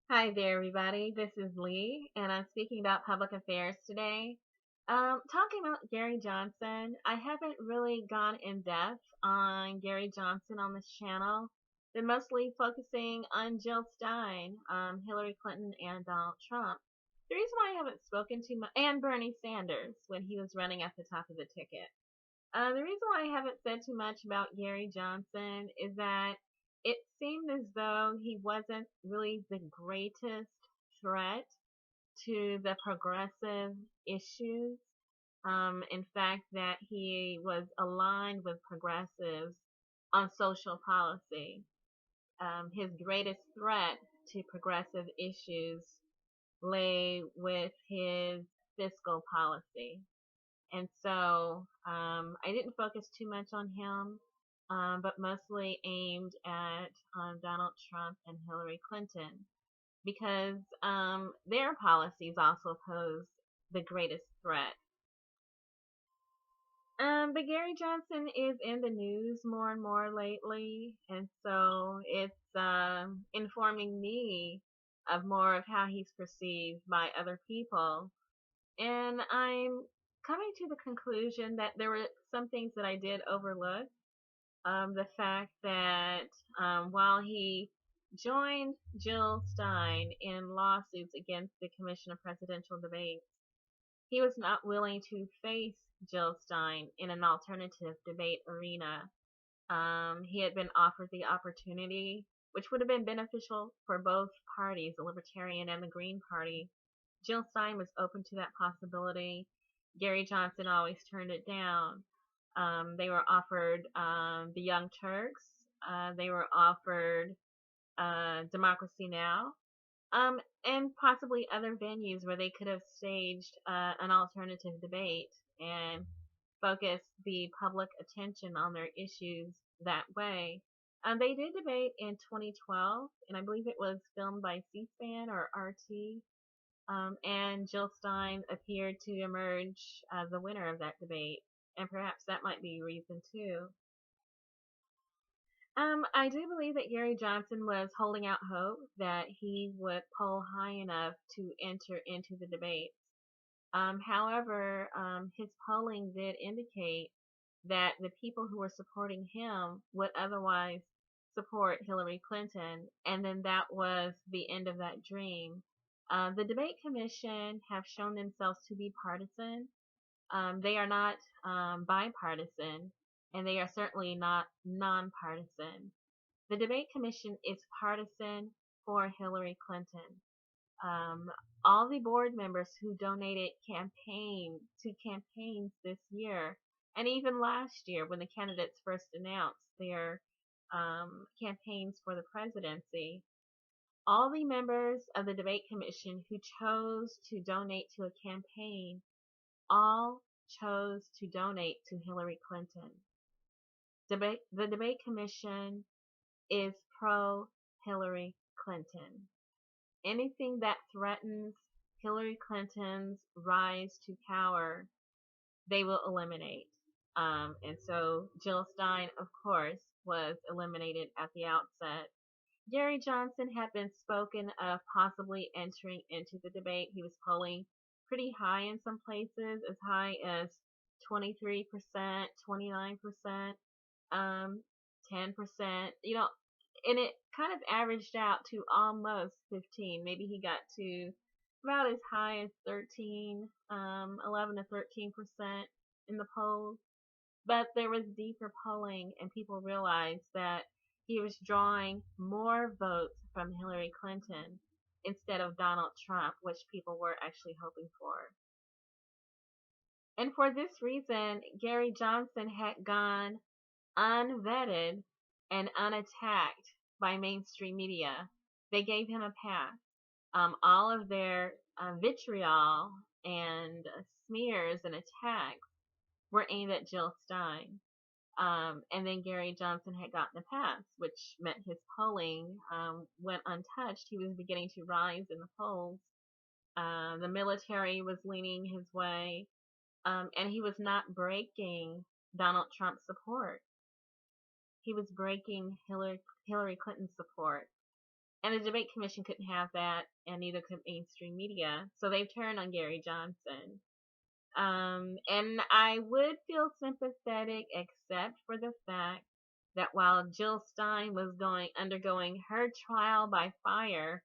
Hi there, everybody. This is Lee, and I'm speaking about public affairs today. Talking about Gary Johnson, I haven't really gone in depth on Gary Johnson on this channel. Been mostly focusing on Jill Stein, Hillary Clinton, and Donald Trump. The reason why I haven't spoken too much, and Bernie Sanders when he was running at the top of the ticket. The reason why I haven't said too much about Gary Johnson is that it seemed as though he wasn't really the greatest threat to the progressive issues. In fact, that he was aligned with progressives on social policy. His greatest threat to progressive issues lay with his fiscal policy. And so I didn't focus too much on him, but mostly aimed at Donald Trump and Hillary Clinton because their policies also pose the greatest threat. But Gary Johnson is in the news more and more lately, and so it's informing me of more of how he's perceived by other people. And I'm coming to the conclusion that there were some things that I did overlook. The fact that while he joined Jill Stein in lawsuits against the Commission of Presidential Debates, he was not willing to face Jill Stein in an alternative debate arena. He had been offered the opportunity, which would have been beneficial for both parties, the Libertarian and the Green Party. Jill Stein was open to that possibility. Gary Johnson always turned it down. They were offered the Young Turks. They were offered Democracy Now! And possibly other venues where they could have staged an alternative debate and focused the public attention on their issues that way. They did debate in 2012, and I believe it was filmed by C-SPAN or RT. And Jill Stein appeared to emerge as the winner of that debate, and perhaps that might be a reason too. I do believe that Gary Johnson was holding out hope that he would poll high enough to enter into the debates. However, his polling did indicate that the people who were supporting him would otherwise support Hillary Clinton, and then that was the end of that dream. The debate commission have shown themselves to be partisan. They are not bipartisan, and they are certainly not nonpartisan. The debate commission is partisan for Hillary Clinton. Um, all the board members who donated campaigns this year, and even last year when the candidates first announced their campaigns for the presidency, all the members of the debate commission who chose to donate to a campaign all chose to donate to Hillary Clinton. The debate commission is pro Hillary Clinton. Anything that threatens Hillary Clinton's rise to power, they will eliminate. And so Jill Stein, of course, was eliminated at the outset. Gary Johnson had been spoken of possibly entering into the debate. He was polling pretty high in some places, as high as 23%, 29%, 10%, and it kind of averaged out to almost 15. Maybe he got to about as high as 13, 11 to 13% in the polls. But there was deeper polling, and people realized that he was drawing more votes from Hillary Clinton instead of Donald Trump, which people were actually hoping for. And for this reason, Gary Johnson had gone unvetted and unattacked by mainstream media. They gave him a pass. All of their vitriol and smears and attacks were aimed at Jill Stein. And then Gary Johnson had gotten a pass, which meant his polling went untouched. He was beginning to rise in the polls. The military was leaning his way, and he was not breaking Donald Trump's support. He was breaking Hillary Clinton's support. And the debate commission couldn't have that, and neither could mainstream media. So they've turned on Gary Johnson. And I would feel sympathetic except for the fact that while Jill Stein was undergoing her trial by fire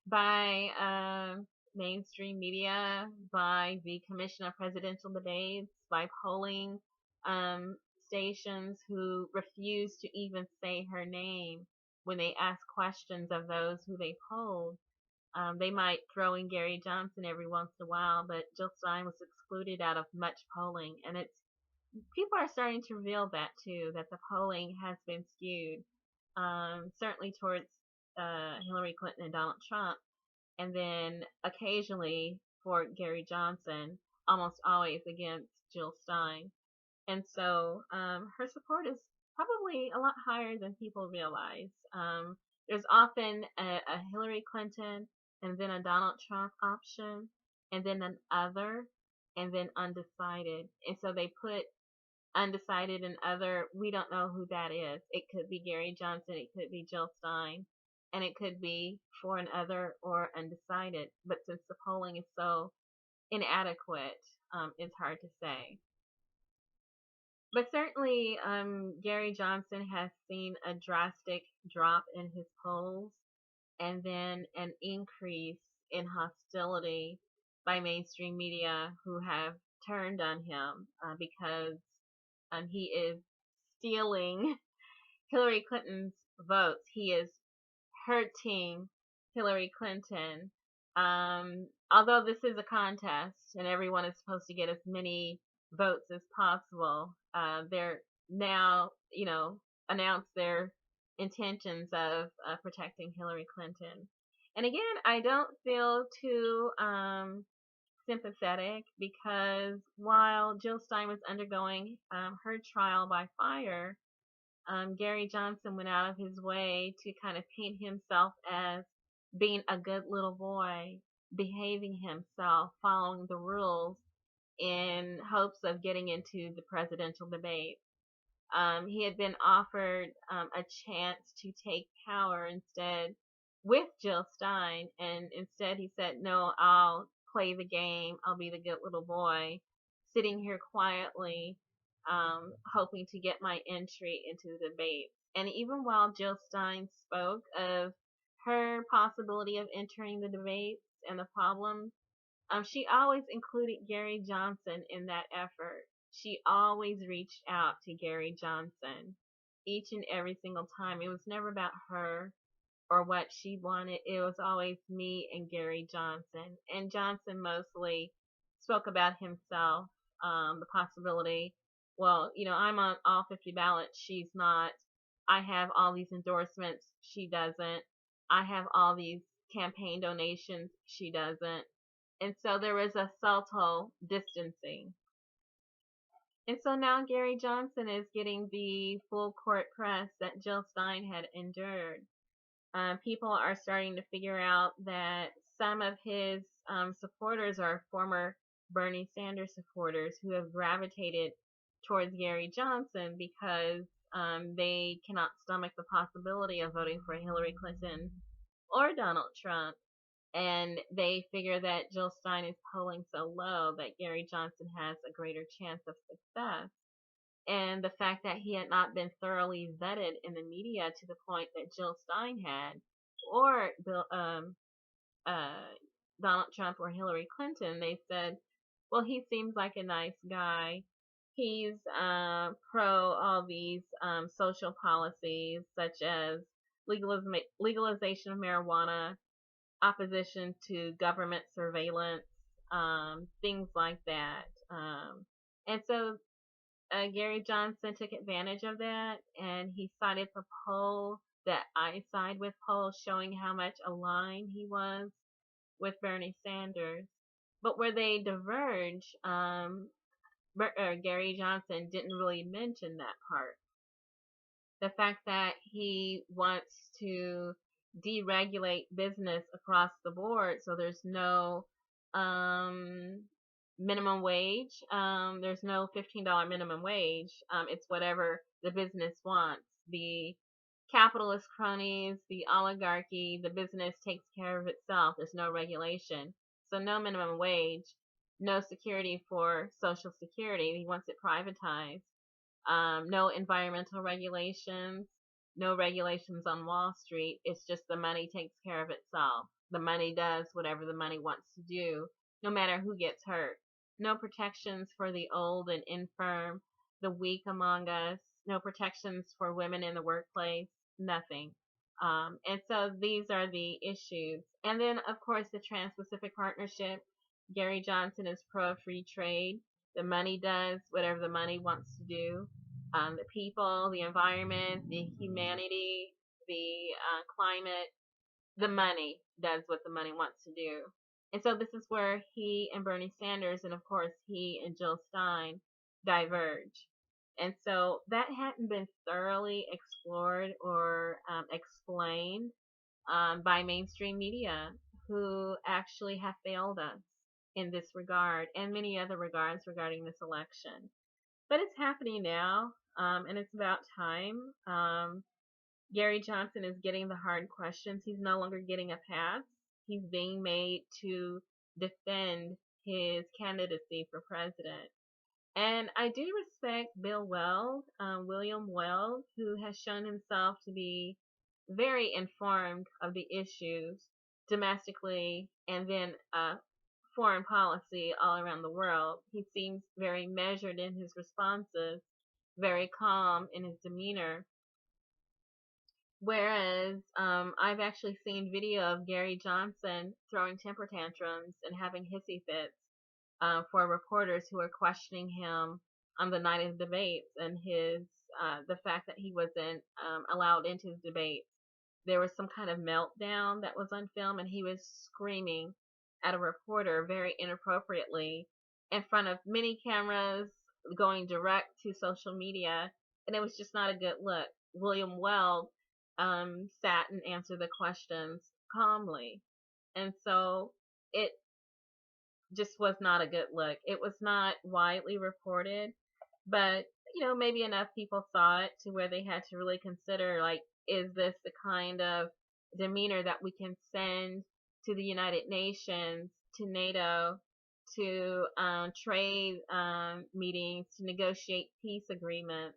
by mainstream media, by the Commission of Presidential Debates, by polling um, stations who refused to even say her name when they asked questions of those who they polled. They might throw in Gary Johnson every once in a while, but Jill Stein was excluded out of much polling, and it's people are starting to reveal that too, that the polling has been skewed, certainly towards Hillary Clinton and Donald Trump, and then occasionally for Gary Johnson, almost always against Jill Stein. And so her support is probably a lot higher than people realize. There's often a Hillary Clinton and then a Donald Trump option, and then an other, and then undecided. And so they put undecided and other, we don't know who that is. It could be Gary Johnson, it could be Jill Stein, and it could be for an other or undecided. But since the polling is so inadequate, it's hard to say. But certainly, Gary Johnson has seen a drastic drop in his polls and then an increase in hostility by mainstream media who have turned on him because he is stealing Hillary Clinton's votes. He is hurting Hillary Clinton. Although this is a contest and everyone is supposed to get as many votes as possible, they're now, announced their intentions of protecting Hillary Clinton. And again, I don't feel too sympathetic because while Jill Stein was undergoing her trial by fire, Gary Johnson went out of his way to kind of paint himself as being a good little boy, behaving himself, following the rules in hopes of getting into the presidential debate. He had been offered a chance to take power instead with Jill Stein, and instead he said, no, I'll play the game. I'll be the good little boy, sitting here quietly, hoping to get my entry into the debate. And even while Jill Stein spoke of her possibility of entering the debates and the problems, she always included Gary Johnson in that effort. She always reached out to Gary Johnson each and every single time. It was never about her or what she wanted. It was always me and Gary Johnson. And Johnson mostly spoke about himself, the possibility, well, I'm on all 50 ballots. She's not. I have all these endorsements. She doesn't. I have all these campaign donations. She doesn't. And so there was a subtle distancing. And so now Gary Johnson is getting the full court press that Jill Stein had endured. People are starting to figure out that some of his supporters are former Bernie Sanders supporters who have gravitated towards Gary Johnson because they cannot stomach the possibility of voting for Hillary Clinton or Donald Trump. And they figure that Jill Stein is polling so low that Gary Johnson has a greater chance of success. And the fact that he had not been thoroughly vetted in the media to the point that Jill Stein had, or Donald Trump or Hillary Clinton, they said, well, he seems like a nice guy. He's pro all these social policies such as legalization of marijuana, opposition to government surveillance, things like that. And so Gary Johnson took advantage of that, and he cited the poll that I side with poll showing how much aligned he was with Bernie Sanders. But where they diverge, Gary Johnson didn't really mention that part. The fact that he wants to deregulate business across the board so there's no minimum wage. There's no $15 minimum wage. It's whatever the business wants. The capitalist cronies, the oligarchy, the business takes care of itself. There's no regulation. So no minimum wage, no security for Social Security. He wants it privatized. No environmental regulations, no regulations on Wall Street. It's just the money takes care of itself. The money does whatever the money wants to do, no matter who gets hurt. No protections for the old and infirm, the weak among us, no protections for women in the workplace, nothing. And so these are the issues. And then, of course, the Trans Pacific Partnership. Gary Johnson is pro free trade. The money does whatever the money wants to do. The people, the environment, the humanity, the climate, the money does what the money wants to do. And so this is where he and Bernie Sanders, and of course he and Jill Stein, diverge. And so that hadn't been thoroughly explored or explained by mainstream media, who actually have failed us in this regard and many other regards regarding this election. But it's happening now, and it's about time. Gary Johnson is getting the hard questions. He's no longer getting a pass. He's being made to defend his candidacy for president. And I do respect Bill Weld, William Weld, who has shown himself to be very informed of the issues domestically and then foreign policy all around the world. He seems very measured in his responses, very calm in his demeanor. Whereas I've actually seen video of Gary Johnson throwing temper tantrums and having hissy fits for reporters who are questioning him on the night of debates, and his the fact that he wasn't allowed into his debates. There was some kind of meltdown that was on film, and he was screaming at a reporter very inappropriately in front of many cameras, going direct to social media, and it was just not a good look. William Weld sat and answered the questions calmly, and so it just was not a good look. It was not widely reported, but maybe enough people saw it to where they had to really consider, like, is this the kind of demeanor that we can send to the United Nations, to NATO, to trade meetings, to negotiate peace agreements,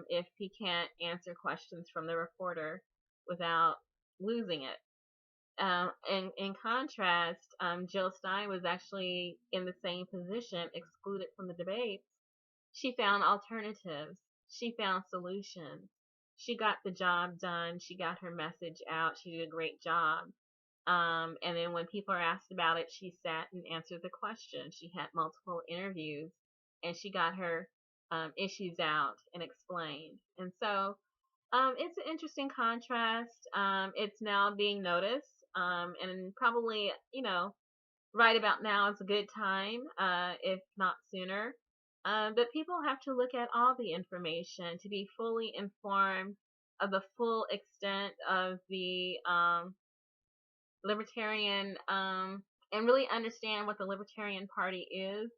if he can't answer questions from the reporter without losing it? In contrast, Jill Stein was actually in the same position, excluded from the debates. She found alternatives. She found solutions. She got the job done. She got her message out. She did a great job. And then when people are asked about it, she sat and answered the question. She had multiple interviews, and she got her issues out and explained. And so it's an interesting contrast. It's now being noticed, and probably, right about now is a good time, if not sooner. But people have to look at all the information to be fully informed of the full extent of the libertarian, and really understand what the Libertarian Party is,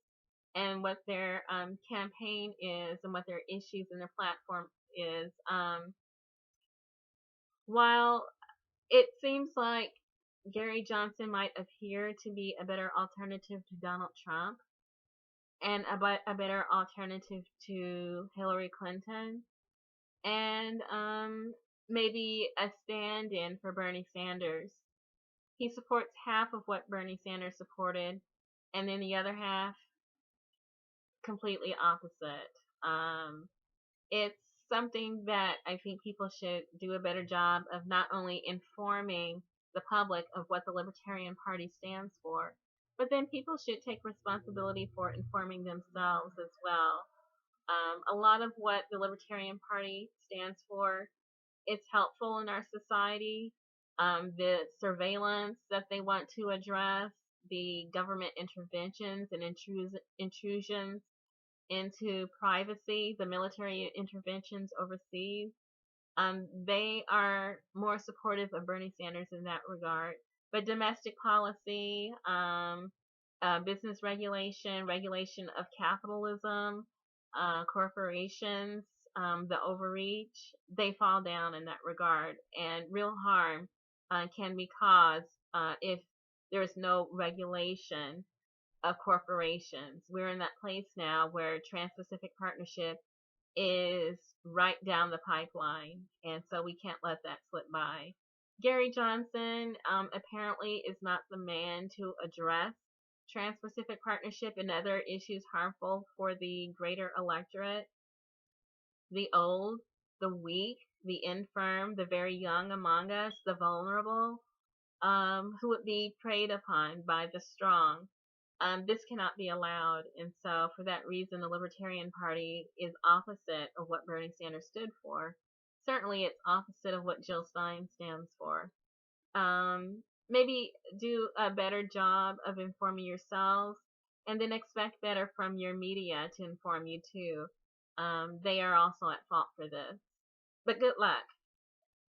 and what their campaign is, and what their issues and their platform is. While it seems like Gary Johnson might appear to be a better alternative to Donald Trump and a better alternative to Hillary Clinton, and maybe a stand-in for Bernie Sanders. He supports half of what Bernie Sanders supported, and then the other half completely opposite. It's something that I think people should do a better job of, not only informing the public of what the Libertarian Party stands for, but then people should take responsibility for informing themselves as well. A lot of what the Libertarian Party stands for is helpful in our society. The surveillance that they want to address, the government interventions and intrusions into privacy, the military interventions overseas, they are more supportive of Bernie Sanders in that regard. But domestic policy, business regulation, regulation of capitalism, corporations, the overreach, they fall down in that regard, and real harm can be caused if there's no regulation of corporations. We're in that place now where Trans-Pacific Partnership is right down the pipeline, and so we can't let that slip by. Gary Johnson apparently is not the man to address Trans-Pacific Partnership and other issues harmful for the greater electorate, the old, the weak, the infirm, the very young among us, the vulnerable, who would be preyed upon by the strong. This cannot be allowed, and so for that reason, the Libertarian Party is opposite of what Bernie Sanders stood for. Certainly, it's opposite of what Jill Stein stands for. Maybe do a better job of informing yourselves, and then expect better from your media to inform you too. They are also at fault for this. But good luck.